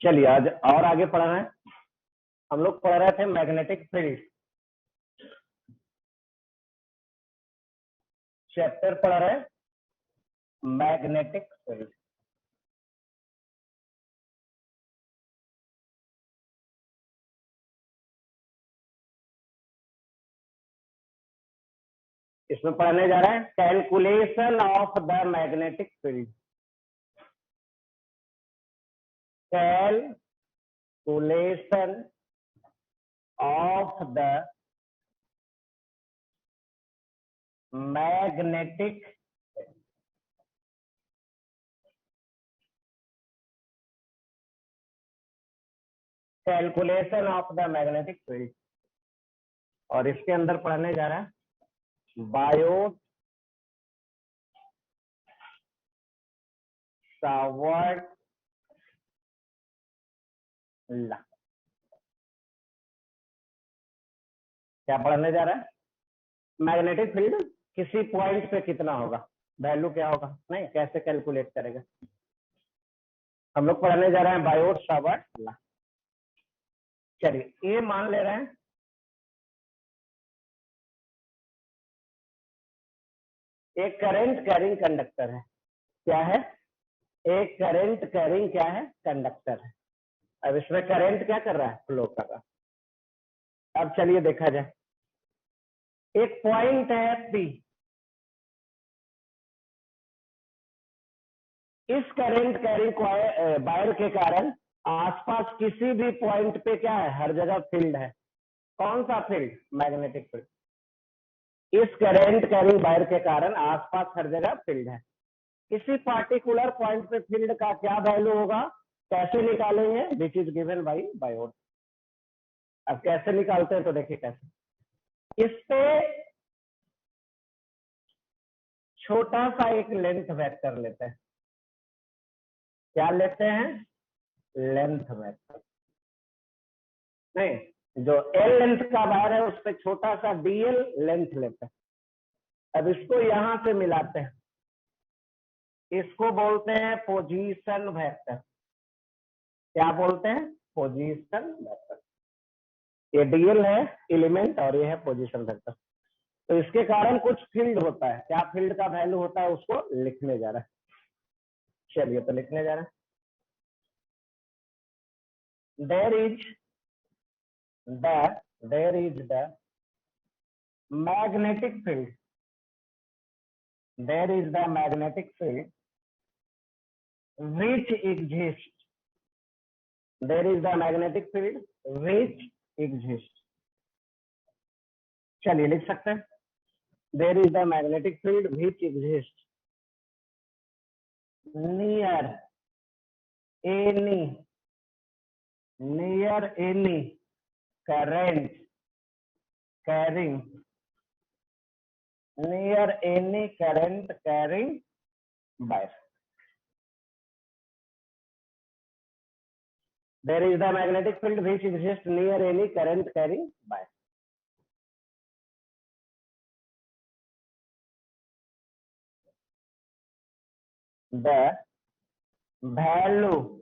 चलिए आज और आगे पढ़ रहे हैं। हम लोग पढ़ रहे थे मैग्नेटिक फील्ड, चैप्टर पढ़ रहे हैं मैग्नेटिक फील्ड। इसमें पढ़ने जा रहे हैं calculation of the magnetic field. Calculation of the magnetic calculation of the magnetic field. और इसके अंदर पढ़ने जा रहा है बायोट सावर्ट लॉ। क्या पढ़ने जा रहा है? मैग्नेटिक फील्ड किसी पॉइंट पे कितना होगा, वैल्यू क्या होगा, नहीं कैसे कैलकुलेट करेगा। हम लोग पढ़ने जा रहे हैं बायोट सावर्ट लॉ। चलिए ये मान ले रहे हैं एक करंट कैरिंग कंडक्टर है। क्या है? एक करंट कैरिंग क्या है? कंडक्टर है। अब इसमें करंट क्या कर रहा है? फ्लो कर रहा है। अब चलिए देखा जाए, एक पॉइंट है पी। इस करंट कैरिंग वायर के कारण आसपास किसी भी पॉइंट पे क्या है? हर जगह फील्ड है। कौन सा फील्ड? Magnetic field. इस करंट कैरिंग वायर के कारण आसपास हर जगह फील्ड है। किसी पार्टिकुलर पॉइंट पे फील्ड का क्या वैल्यू होगा, कैसे निकालेंगे? Which is given by Biot. अब कैसे निकालते हैं तो देखिए कैसे। इस पे छोटा सा एक लेंथ वेक्टर लेते हैं। क्या लेते हैं? Length vector. नहीं, जो एल लेंथ का वायर है उस पर छोटा सा डीएल लेंथ लेते हैं। अब इसको यहां से मिलाते हैं, इसको बोलते हैं पोजीशन वेक्टर। क्या बोलते हैं? Position vector. ये डीएल है एलिमेंट और ये है पोजीशन वेक्टर। तो इसके कारण कुछ फील्ड होता है। क्या फील्ड का वैल्यू होता है उसको लिखने जा रहा है। चलिए तो लिखने जा रहे हैं। There is the magnetic field. There is the magnetic field which exists. There is the magnetic field which exists. चलिए लिख सकते हैं, there is the magnetic field which exists near any current carrying near any current carrying wire. There is the magnetic field which exists near any current carrying wire. The value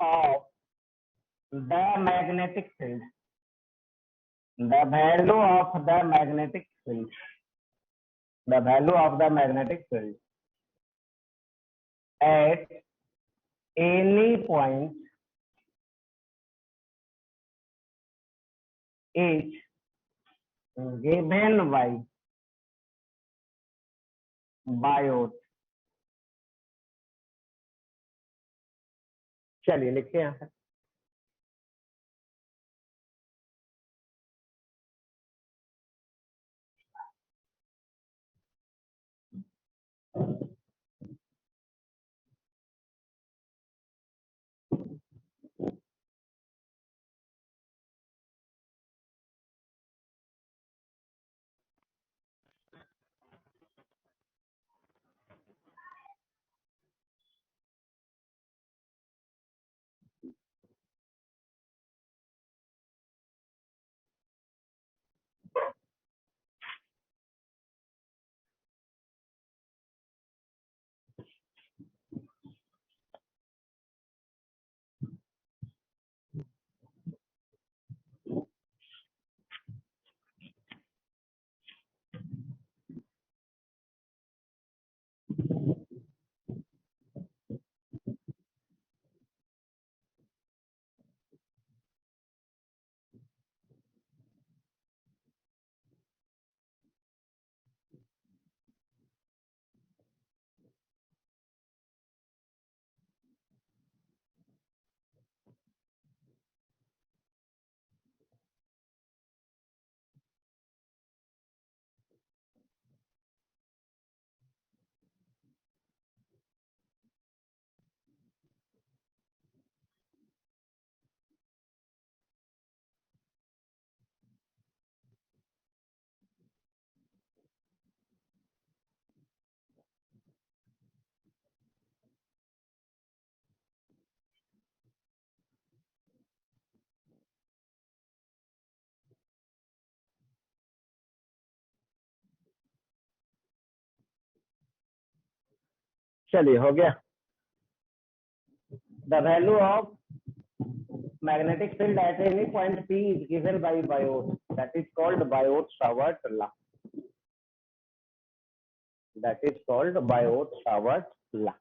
of the magnetic field, the value of the magnetic field, the value of the magnetic field at any point is given by Biot. चलिए लिखते हैं यहाँ पर। चलिए हो गया। The value of magnetic field at any point P is given by Biot. That is called Biot-Savart law. That is called Biot-Savart law.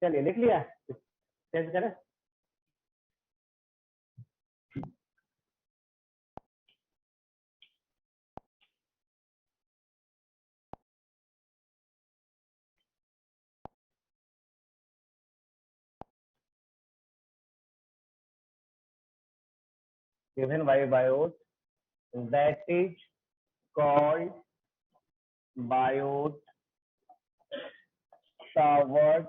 चलिए लिख लिया, चेंज करें। Given by Biot, that is called Biot-Savart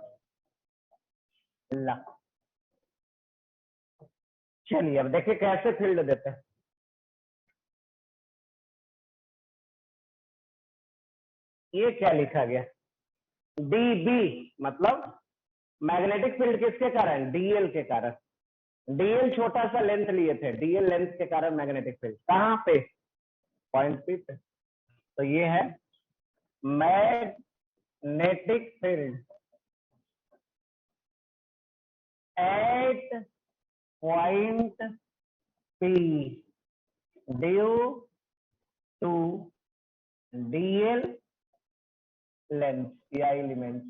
law. चलिए अब देखिए कैसे field देते हैं। ये क्या लिखा गया, डी बी मतलब मैग्नेटिक फील्ड किसके कारण, डीएल के कारण। डीएल छोटा सा लेंथ लिए थे, डीएल लेंथ के कारण मैग्नेटिक फील्ड कहाँ पे, पॉइंट पी पे। तो ये है magnetic field at point P due to DL length या element,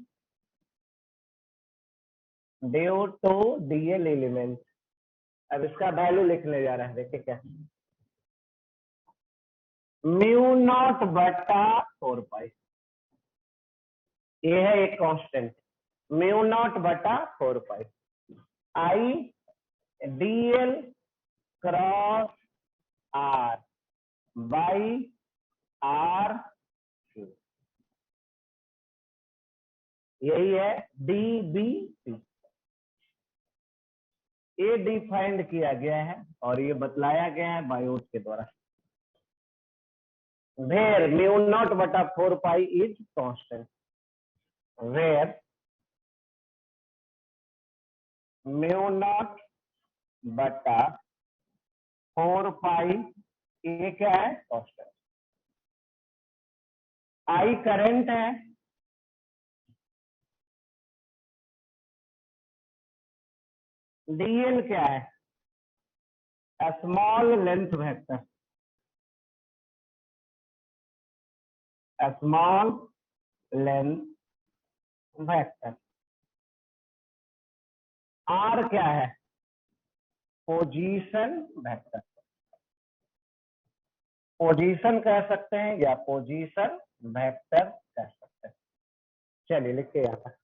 due to DL element. अब इसका वैल्यू लिखने जा रहा है, देखिए क्या, म्यू नॉट बटा 4 पाई, ये है एक कांस्टेंट, म्यू नॉट बटा 4 pi I DL cross R by R, यही है डी बी सी। ये डिफाइंड किया गया है और ये बतलाया गया है बायोट के द्वारा। वेयर म्यू नॉट बटा 4 pi is constant, where mu naught बटा 4 पाई ये क्या है, कांस्टेंट। आई करंट है, डीएल क्या है, small length vector, small length vector. R क्या है, पोजीशन वेक्टर, पोजीशन कह सकते हैं या पोजीशन वेक्टर कह सकते हैं। चलिए लिख के आता है।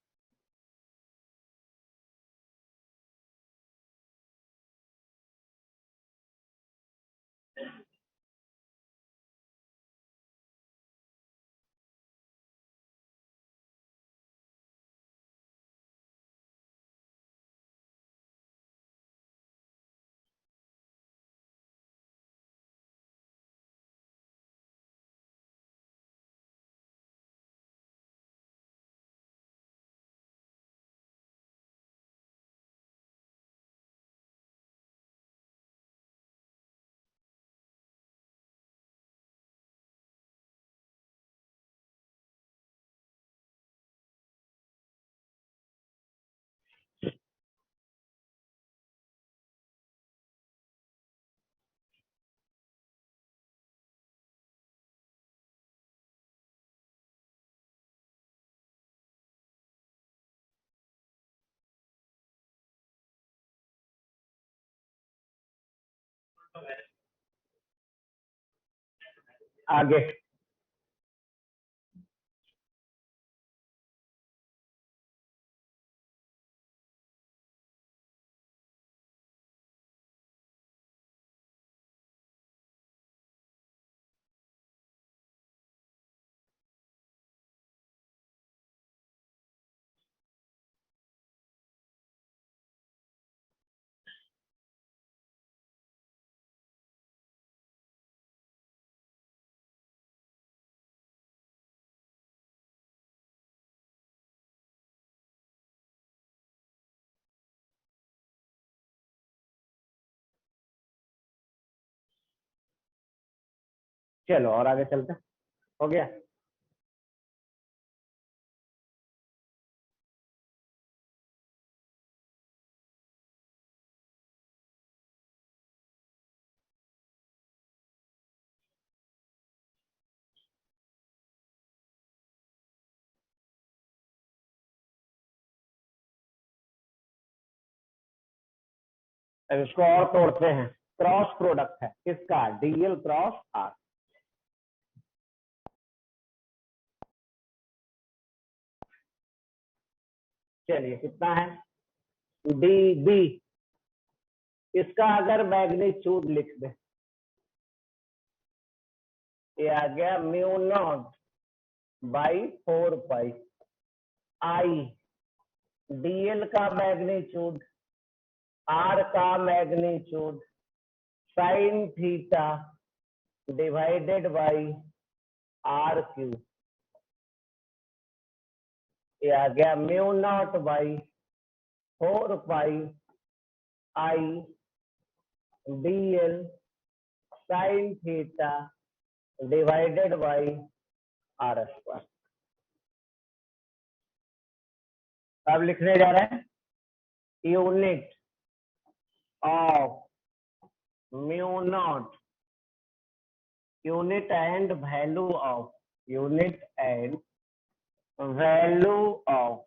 आगे चलो और आगे चलते हैं। हो गया। अब इसको और तोड़ते हैं। क्रॉस प्रोडक्ट है किसका, डीएल क्रॉस आर। चलिए कितना है, डी बी। इसका अगर मैग्नीट्यूड लिख दे, ये आ गया mu naught by 4 pi I DL का मैग्नीट्यूड, आर का magnitude sine theta divided by R cube. ये आ गया mu naught by 4 pi I DL sine theta divided by R square. अब लिखने जा रहे हैं unit of mu naught, unit and value of, unit and value of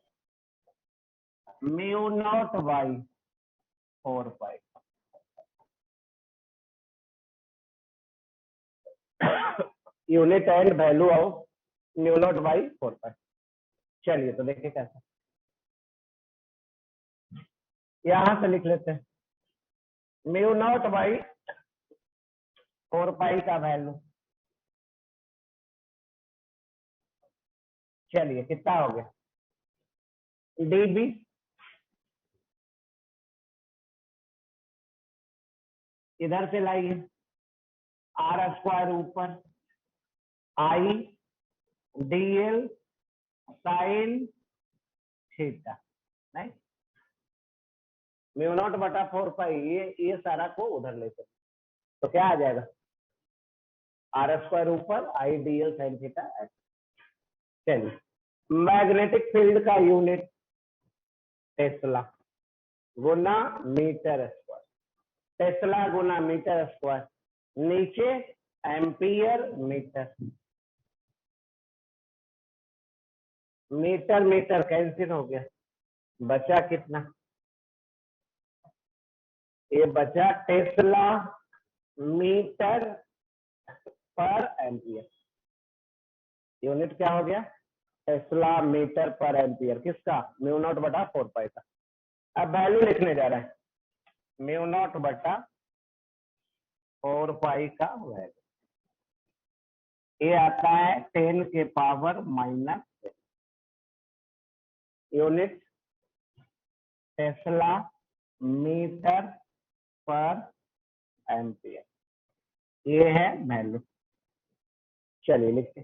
mu naught by 4 pi. Unit and value of mu naught by 4 pi. चलिए तो देखिए कैसे, यहां से लिख लेते हैं म्यू नॉट बाई 4 पाई का वैल्यू। चलिए कितना हो गया, डीबी इधर से लाइए, आर स्क्वायर ऊपर, आई डीएल साइन थीटा, नहीं म्यू नॉट बटा 4 पाई, ये सारा को उधर लेते, तो क्या आ जाएगा, आर स्क्वायर ऊपर आई डीएल साइन थीटा। चलिए मैग्नेटिक फील्ड का यूनिट टेस्ला गुना मीटर स्क्वायर, टेस्ला गुना मीटर स्क्वायर, नीचे ampere metre, metre metre cancel हो गया, बचा कितना, ये बचा tesla metre per ampere. Unit क्या हो गया, टेस्ला मीटर पर एम्पियर किसका, म्यू नॉट बटा 4 पाई का। अब वैल्यू लिखने जा रहे हैं, म्यू नॉट बटा 4 पाई का वैल्यू, ये आता है 10⁻⁻⁻। Unit Tesla metre per ampere, ये है वैल्यू। चलिए लिखते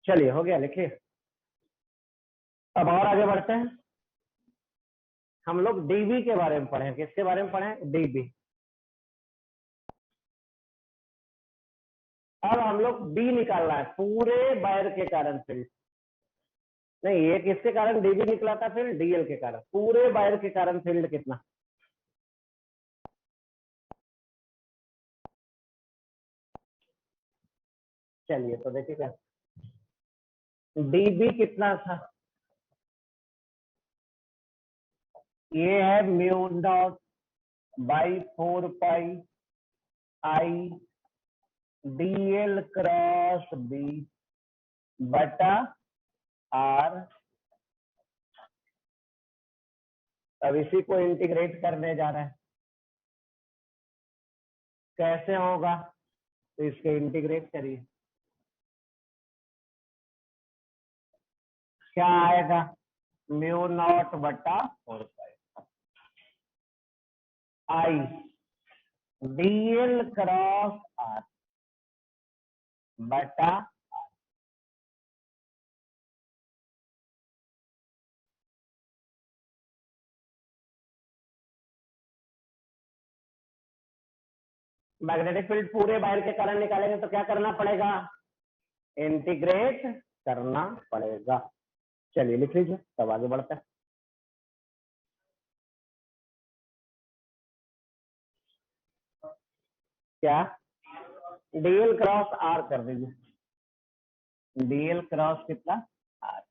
चलिए हो गया, लिखिए। अब और आगे बढ़ते हैं। हम लोग डीबी के बारे में पढ़े, किसके बारे में पढ़े? डीबी। अब हम लोग डी निकालना है, पूरे वायर के कारण फील्ड। नहीं, ये किसके कारण डीबी निकला था? फील्ड डीएल के कारण। पूरे वायर के कारण फील्ड कितना? चलिए तो देखिएगा, डीबी कितना था? ये है mu naught by 4 pi I DL cross B बटा आर। अब इसी को इंटीग्रेट करने जा रहे हैं, कैसे होगा? तो इसके इंटीग्रेट करिए, क्या आएगा? म्यू नॉट बटा 4 pi I DL cross are बटा मैग्नेटिक फील्ड पूरे वायर के कारण निकालेंगे तो क्या करना पड़ेगा? इंटीग्रेट करना पड़ेगा। चलिए लिख लीजिए, तब आगे बढ़ते हैं। क्या? डीएल क्रॉस आर कर दीजिए। डीएल क्रॉस कितना? आर।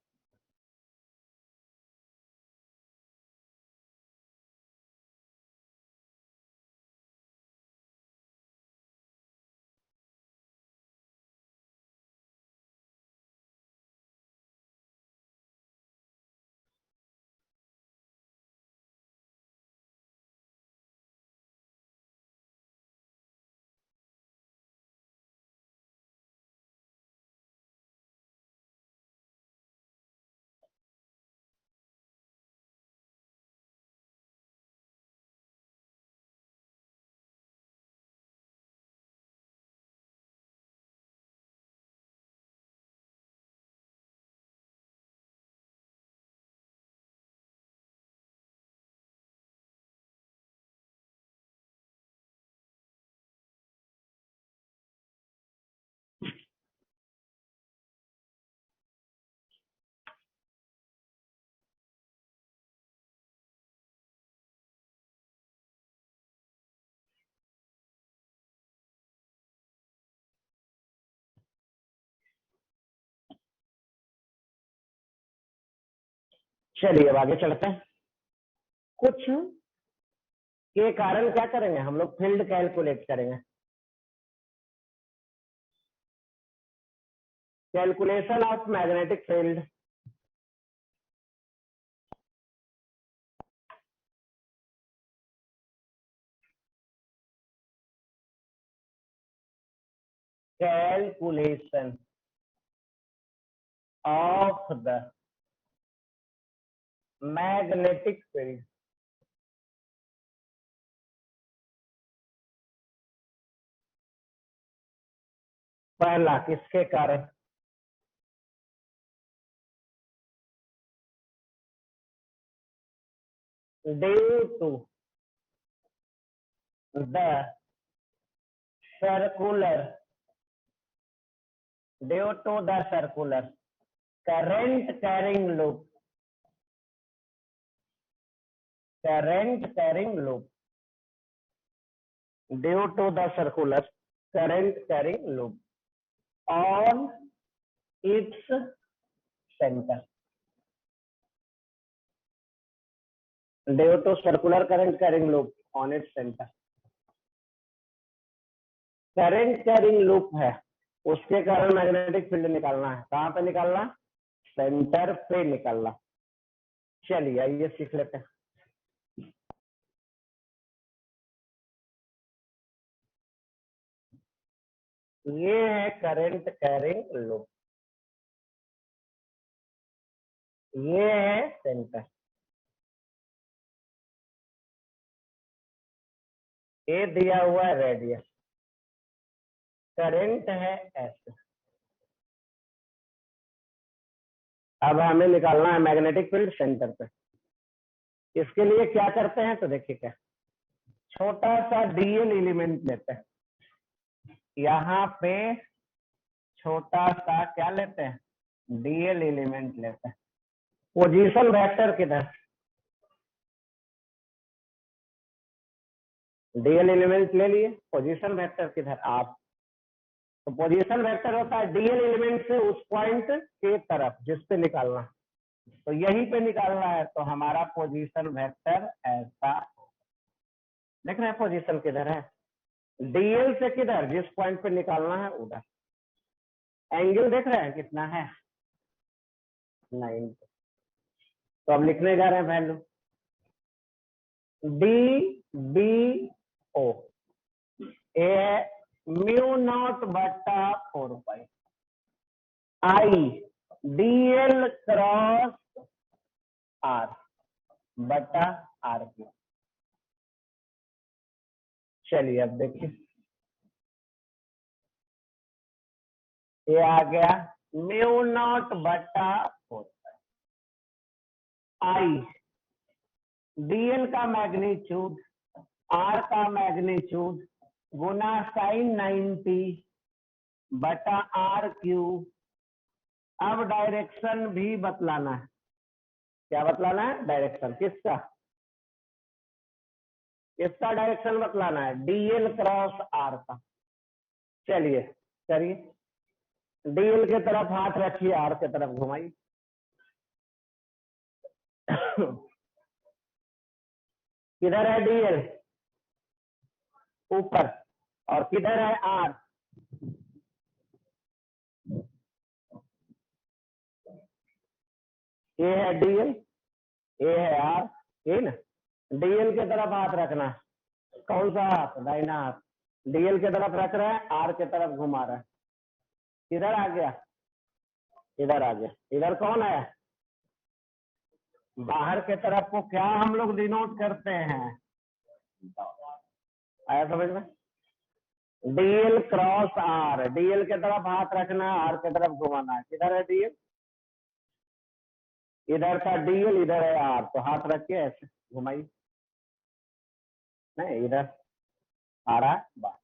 चलिए अब आगे चलते हैं। कुछ के कारण क्या करेंगे हम लोग? फील्ड कैलकुलेट करेंगे। Calculation of magnetic field. Calculation of the magnetic field. पहला किसके कारण? Due to the circular, due to the circular current carrying loop, current carrying loop, due to the circular current carrying loop on its centre, due to circular current carrying loop on its centre. Current carrying loop है, उसके कारण magnetic field निकालना है। कहां पे निकालना? Centre पे निकालना। चलिए आइए सीख लेते हैं। ये है करंट कैरिंग लूप, ये है सेंटर, ये दिया हुआ है रेडियस, करंट है एस, अब हमें निकालना है मैग्नेटिक फील्ड सेंटर पे। इसके लिए क्या करते हैं तो देखिए क्या, छोटा सा डीएल एलिमेंट लेते हैं, यहाँ पे छोटा सा क्या लेते हैं, डीएल एलिमेंट लेते हैं। पोजीशन वेक्टर किधर, डीएल एलिमेंट ले लिए, पोजीशन वेक्टर किधर आप, तो पोजीशन वेक्टर होता है डीएल एलिमेंट से उस पॉइंट के तरफ जिस पे निकालना, तो यहीं पे निकालना है, तो हमारा पोजीशन वेक्टर ऐसा, देख रहे हैं पोजीशन किधर है, डीएल से किधर, जिस पॉइंट पे निकालना है उधर। एंगल देख रहे हैं कितना है, 9। तो अब लिखने जा रहे हैं वैल्यू, डी बी ओ, ए म्यू नॉट बटा 4 pi I DL cross are बटा आर क्यू। चलिए अब देखिए, ये आ गया म्यू नॉट बटा 4 पाई आई डीएल का मैग्नीट्यूड, आर का मैग्नीट्यूड गुना साइन 90 बटा आर क्यू। अब डायरेक्शन भी बतलाना है, क्या बतलाना है, डायरेक्शन किसका, इसका डायरेक्शन बतलाना है, डीएल क्रॉस आर का। चलिए करिए, डीएल के तरफ हाथ रखिए, आर के तरफ घुमाइए। किधर है डीएल, ऊपर, और किधर है आर, ये है डीएल, ये है आर, ये ना, डीएल के तरफ हाथ रखना, कौन सा हाथ, दाहिना हाथ, डीएल के तरफ रख रहा है, आर के तरफ घुमा रहा है। किधर आ गया, इधर आ गया, इधर कौन है, बाहर के तरफ को क्या हम लोग डिनोट करते हैं, आया समझ में, डीएल क्रॉस आर, डीएल के तरफ हाथ रखना है, आर के तरफ घुमाना है। किधर है डीएल, इधर था डीएल, इधर है आर, तो हाथ रख के ऐसे घुमाइए, नहीं इधर आ रहा है बाहर।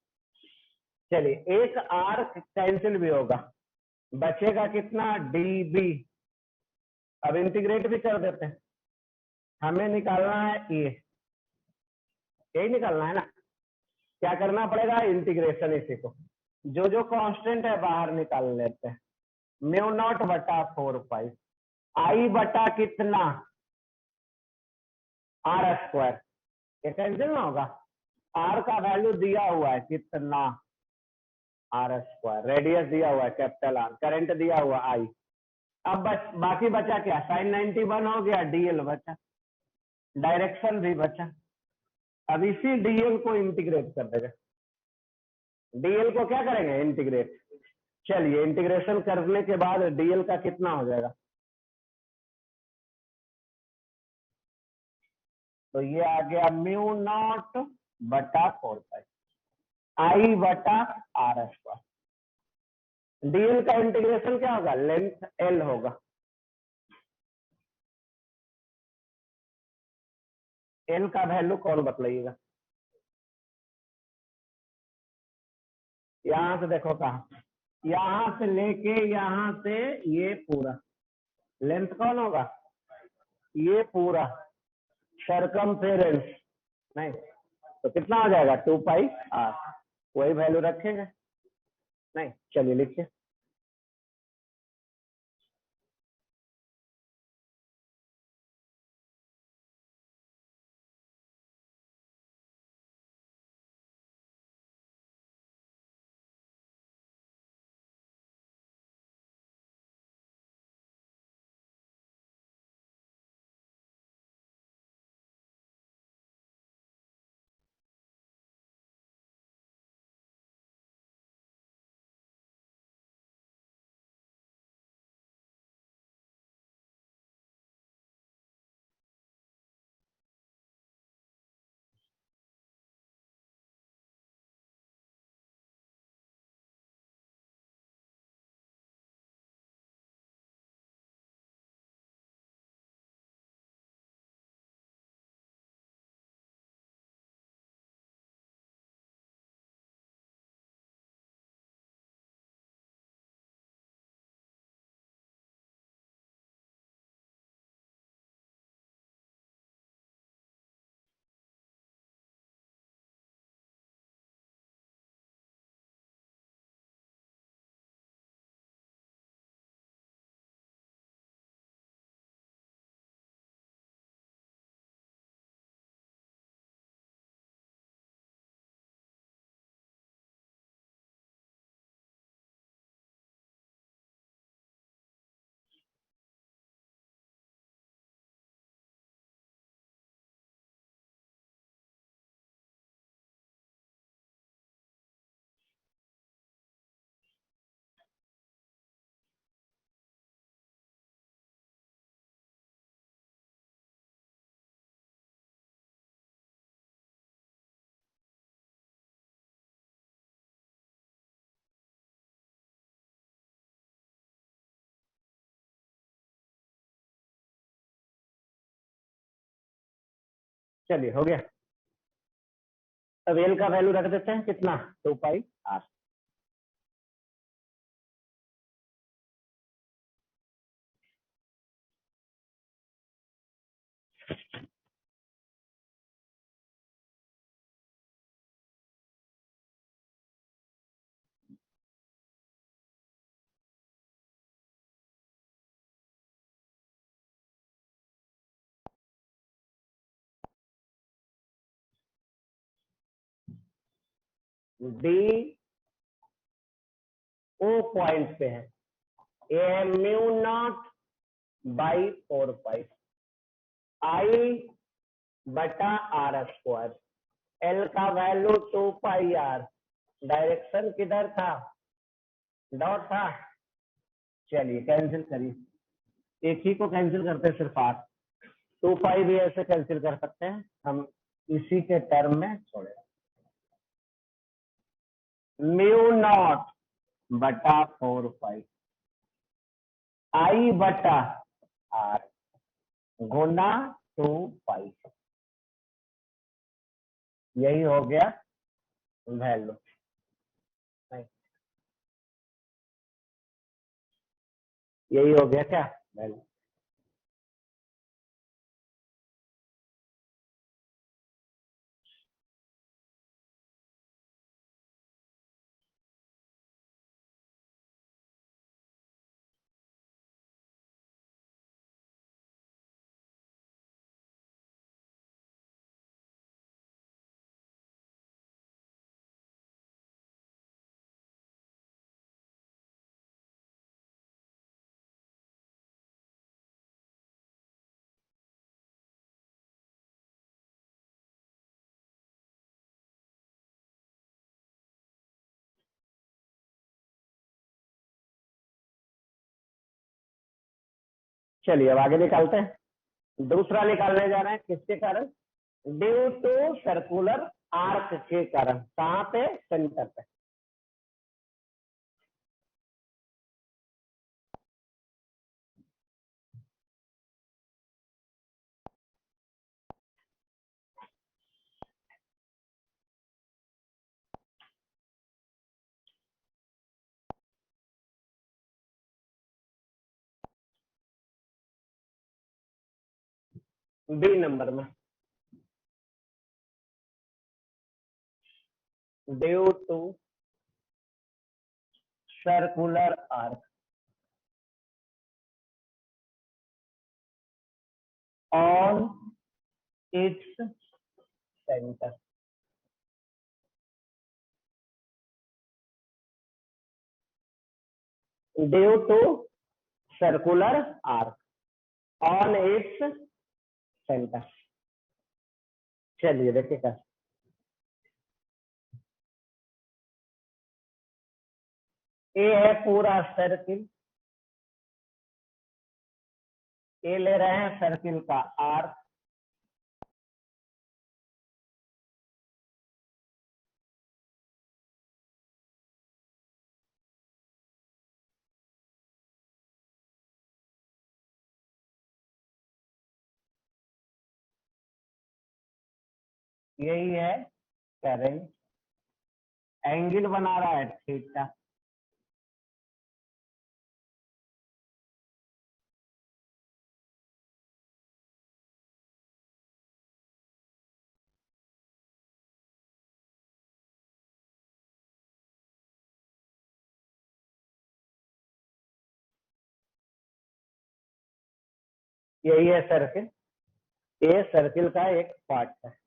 चलिए एक आर कैंसिल भी होगा, बचेगा कितना, डी बी। अब इंटीग्रेट भी कर देते हैं, हमें निकालना है ये, यही निकालना है ना, क्या करना पड़ेगा, इंटीग्रेशन, इसी को जो जो कांस्टेंट है बाहर निकाल लेते हैं, म्यू नॉट बटा 4 पाई आई बटा कितना, आर स्क्वायर, ये कैंसिल ना होगा, आर का वैल्यू दिया हुआ है कितना, आर स्क्वायर, रेडियस दिया हुआ है कैपिटल आर, करंट दिया हुआ आई। अब बाकी बचा क्या, साइन 90 बन हो गया, डीएल बचा, डायरेक्शन भी बचा। अब इसी डीएल को इंटीग्रेट कर देगा, डीएल को क्या करेंगे, इंटीग्रेट। चलिए इंटीग्रेशन करने के बाद डीएल का कितना हो जाएगा, तो ये आ गया म्यू नॉट बटा 4 पाई आई बटा आर स्क्वायर। डीएल का इंटीग्रेशन क्या होगा, लेंथ एल होगा, एल का वैल्यू कौन बतलाइएगा, यहां से देखो कहा, यहां से लेके यहां से ये पूरा लेंथ कौन होगा, ये पूरा सरकमफेरेंस, नहीं तो कितना हो जाएगा, 2 पाई आर, वही वैल्यू रखेंगे, नहीं चलिए लिखिए। चलिए हो गया। अब एल का वैल्यू रख देते हैं कितना, 2 pi are. D O point पे है, ये है mu naught by 4 pi I बटा आर स्क्वायर। एल का वैल्यू 2 पाई आर, डायरेक्शन किधर था, डॉट था। चलिए कैंसिल करिए, एक ही को कैंसिल करते हैं सिर्फ आर, 2 पाई भी ऐसे कैंसिल कर सकते हैं हम, इसी के टर्म में छोड़े। म्यू नॉट बटा 4 पाई आई बटा आर गुना 2 पाई, यही हो गया वैल्यू। यही हो गया क्या वैल्यू। चलिए अब आगे निकालते हैं। दूसरा निकालने जा रहे हैं किसके कारण, ड्यू टू सर्कुलर आर्क के कारण। कहां पे, सेंटर पे। बी नंबर में, due to circular arc on its centre. Due to circular arc on its centre. चलिए देखिए क्या, ये है पूरा सर्किल, ये ले रहे हैं सर्किल का आर्क, यही है करंट, एंगल बना रहा है थीटा। यही है सर्किल, ये सर्किल का एक पार्ट है।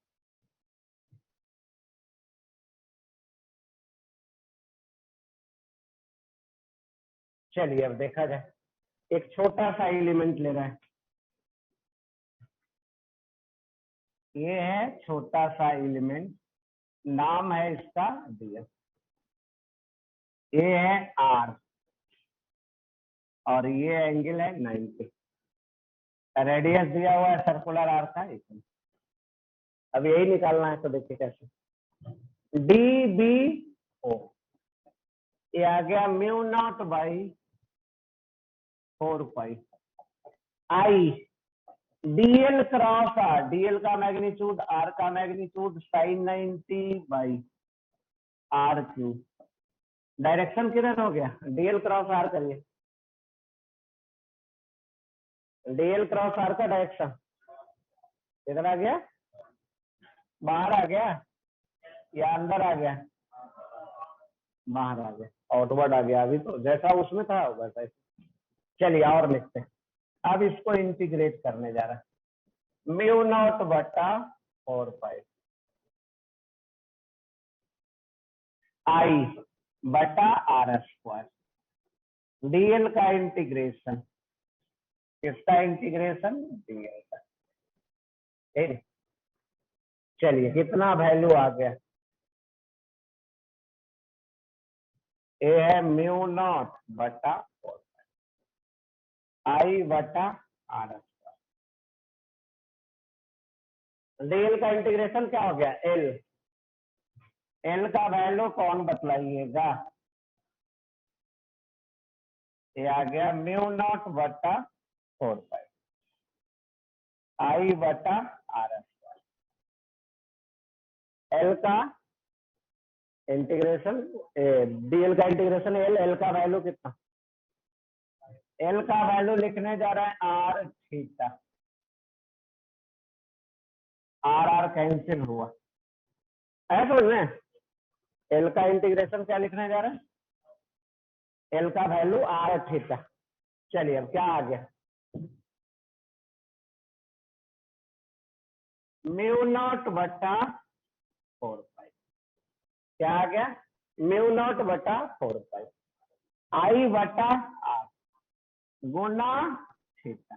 चलिए अब देखा जाए, एक छोटा सा एलिमेंट ले रहा है, ये है छोटा सा एलिमेंट, नाम है इसका डीएस, ये है आर और ये एंगल है 90। रेडियस दिया हुआ है सर्कुलर आर का, अब यही निकालना है। तो देखिए कैसे, डी बी ओ, ये आ गया mu naught by 4 pi I DL cross R, DL का मैग्नीट्यूड आर का magnitude sin 90 by R cube. Direction किधर हो गया? डीएल क्रॉस आर करिए, डीएल क्रॉस आर का डायरेक्शन किधर आ गया? बाहर आ गया या अंदर आ गया? बाहर आ गया, आउटवर्ड आ गया। अभी तो जैसा उसमें था वैसा ही। चलिए और लिखते हैं। अब इसको इंटीग्रेट करने जा रहा है। म्यू नॉट बटा 4 पाई आई बटा आर स्क्वायर। डीएल का इंटीग्रेशन, किसका इंटीग्रेशन? डीएल का। चलिए कितना वैल्यू आ गया? ए है म्यू नॉट बटा 4 आई बटा आर स्क्वायर। डीएल का इंटीग्रेशन क्या हो गया? एल। एल का वैल्यू कौन बतलाइएगा? ये आ गया म्यू नॉट बटा 4 पाई आई बटा आर स्क्वायर। एल का इंटीग्रेशन, डीएल का इंटीग्रेशन एल, एल का वैल्यू कितना? एल का वैल्यू लिखने जा रहा है R theta. R R cancel हुआ है समझ में? एल का इंटीग्रेशन क्या लिखने जा रहा है? एल का वैल्यू आर थीटा। चलिए अब क्या आ गया? म्यू नॉट बटा 4 पाई। क्या आ गया? म्यू नॉट बटा 4 पाई आई बटा आर गुना थीटा,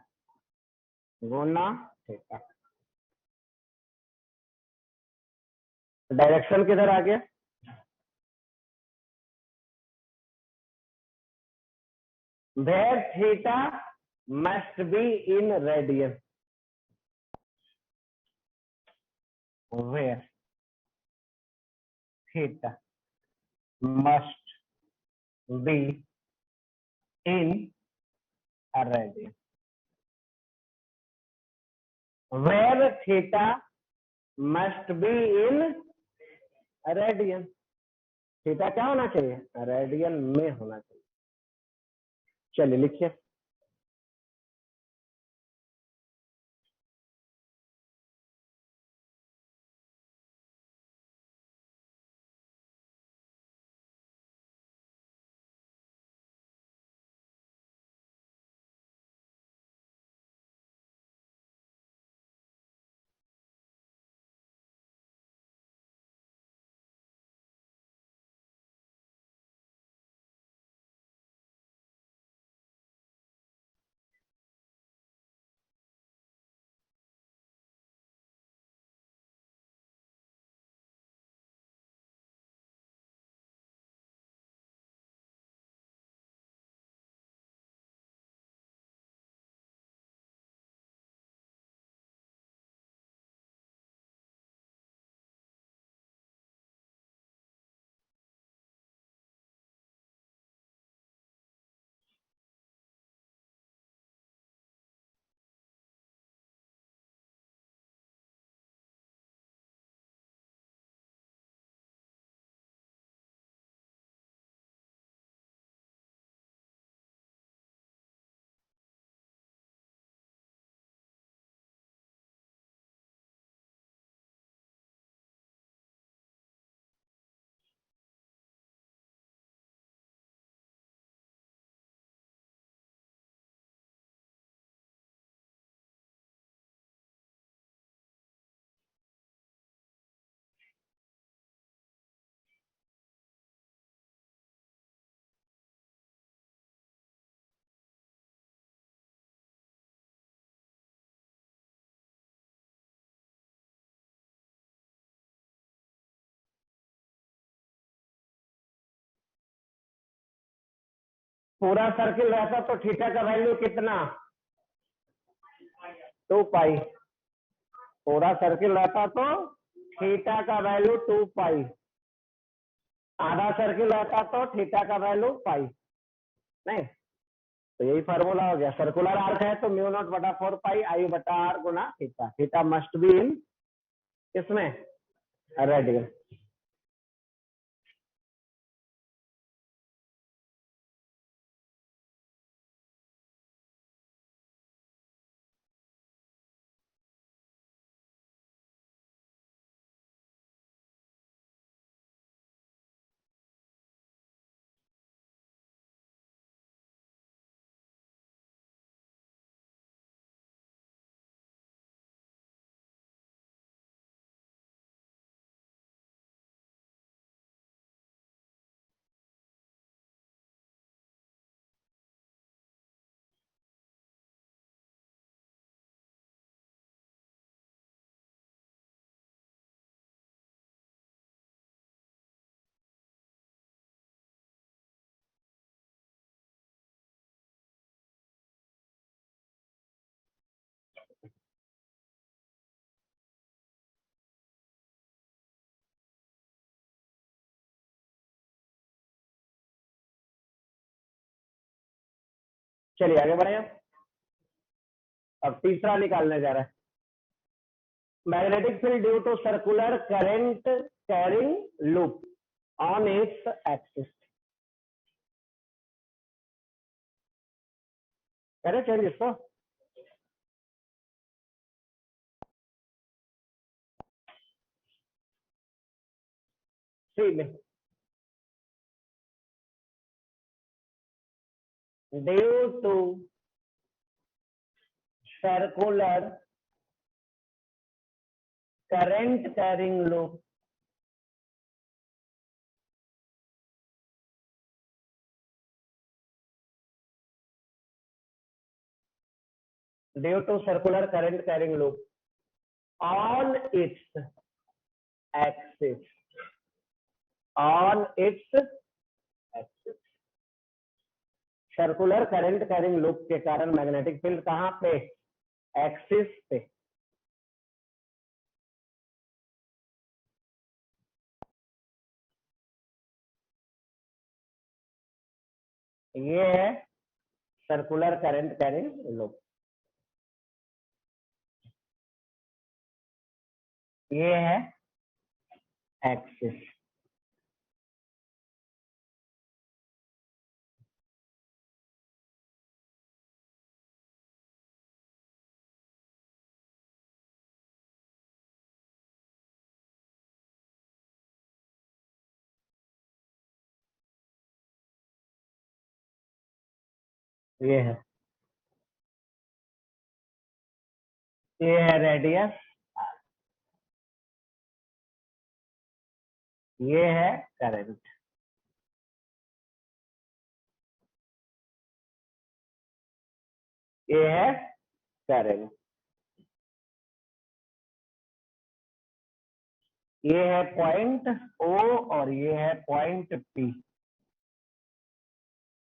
गुना थीटा। डायरेक्शन किधर आ गया? Where theta must be in radian, where theta must be in radian, where theta must be in radian. Theta क्या होना चाहिए? रेडियन में होना चाहिए। चलिए लिखिए। पूरा सर्किल रहता तो थीटा का वैल्यू कितना? 2 पाई। पूरा सर्किल रहता तो थीटा का वैल्यू 2 पाई। आधा सर्किल रहता तो थीटा का वैल्यू पाई। नहीं, तो यही फार्मूला हो गया। सर्कुलर आर्क है तो म्यू नॉट बटा 4 पाई आई बटा आर गुना theta. Theta must be in किसमें, रेडियन। चलिए आगे बढ़े। अब तीसरा निकालने जा रहा है। Magnetic field due to circular current carrying loop on its axis. करे चेंज इसको। सी में due to circular current carrying loop due to circular current carrying loop on its axis, on its axis. Circular current carrying loop के कारण magnetic field कहां पे, axis पे। ये है सर्कुलर करंट कैरिंग लूप, ये है एक्सिस। ये है रेडियस, ये है करंट। ये है करंट, ये है पॉइंट ओ और ये है पॉइंट पी,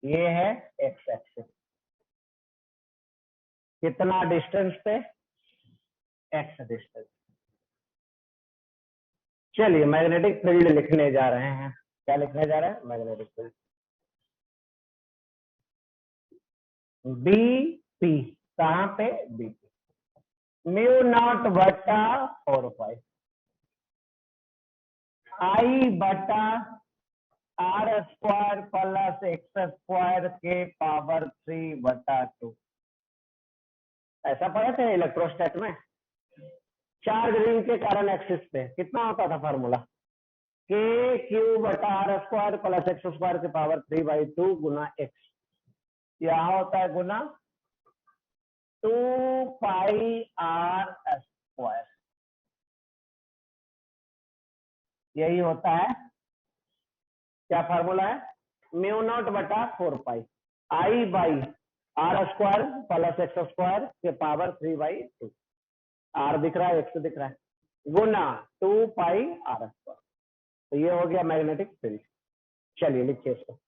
ये है एक्स एक्सिस। कितना डिस्टेंस पे, एक्स डिस्टेंस। चलिए मैग्नेटिक फील्ड लिखने जा रहे हैं। क्या लिखने जा रहे हैं, मैग्नेटिक फील्ड बी पी। कहां पे, बी पी। म्यू नॉट बटा 4 पाई आई बटा R square plus x square के पावर 3/2। ऐसा पढ़े थे इलेक्ट्रोस्टैट में। चार्ज रिंग के कारण एक्सिस पे कितना होता था फॉर्मूला, के क्यू बटा R square plus x square के पावर 3/2 गुना एक्स। यहाँ होता है गुना 2 पाई r स्क्वायर। यही होता है, क्या फार्मूला है, म्यू नॉट बटा 4 pi I by R square plus x square के पावर 3/2। आर दिख रहा है, एक्स दिख रहा है, गुना 2 पाई r स्क्वायर। तो ये हो गया मैग्नेटिक फील्ड। चलिए लिखिए इसको।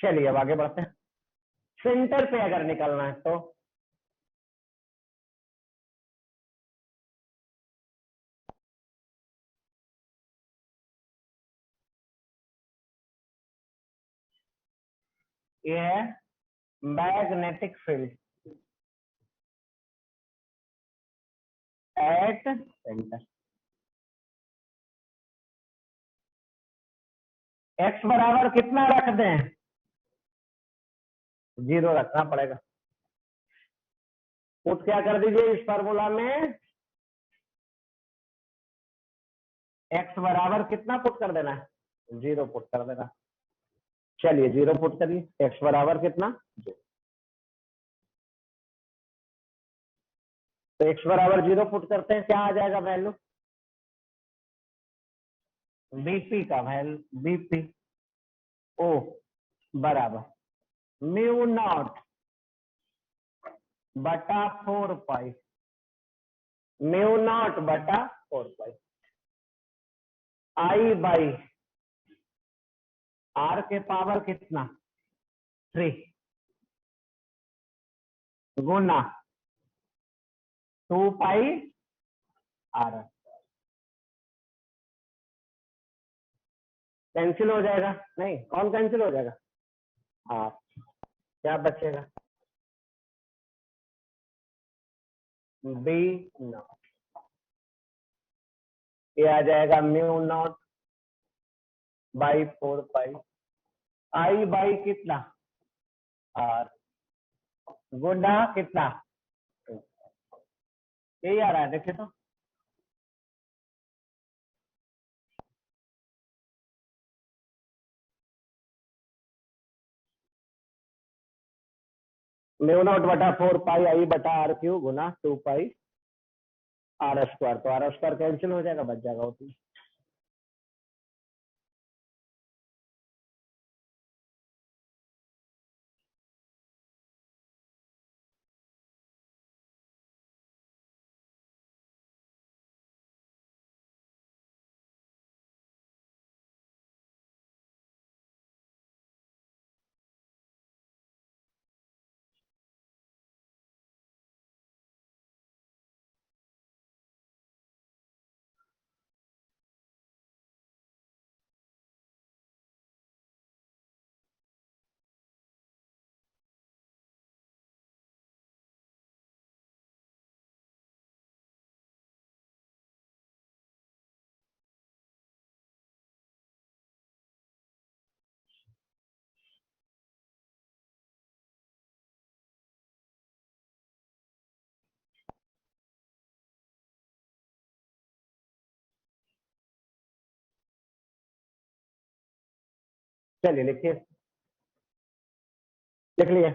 चलिए अब आगे बढ़ते हैं। सेंटर पे अगर निकलना है तो ये है magnetic field at centre. X बराबर कितना रख दें? 0 रखना पड़ेगा। पुट क्या कर दीजिए इस फार्मूला में, एक्स बराबर कितना पुट कर देना है? 0 पुट कर देना। चलिए 0 पुट करिए, एक्स बराबर कितना? 0। तो एक्स बराबर 0 पुट करते हैं, क्या आ जाएगा वैल्यू? बीपी का वैल्यू बीपी ओ बराबर म्यू नॉट बटा 4 पाई, म्यू नॉट बटा 4 पाई आई बाई आर के पावर कितना? 3 गुना 2 पाई आर। कैंसिल हो जाएगा? नहीं, कौन कैंसिल हो जाएगा? आर। क्या बचेगा? B naught. ये आ जाएगा mu naught by 4 pi I by कितना? आर गुना कितना? यही आ रहा है, देखिए तो। म्यू नॉट बटा 4 पाई आई बटा आर क्यू गुना 2 पाई आर स्क्वायर। तो आर स्क्वायर कैंसिल हो जाएगा, बच जाएगा उतना। चलिए लिखिए, लिख लिए।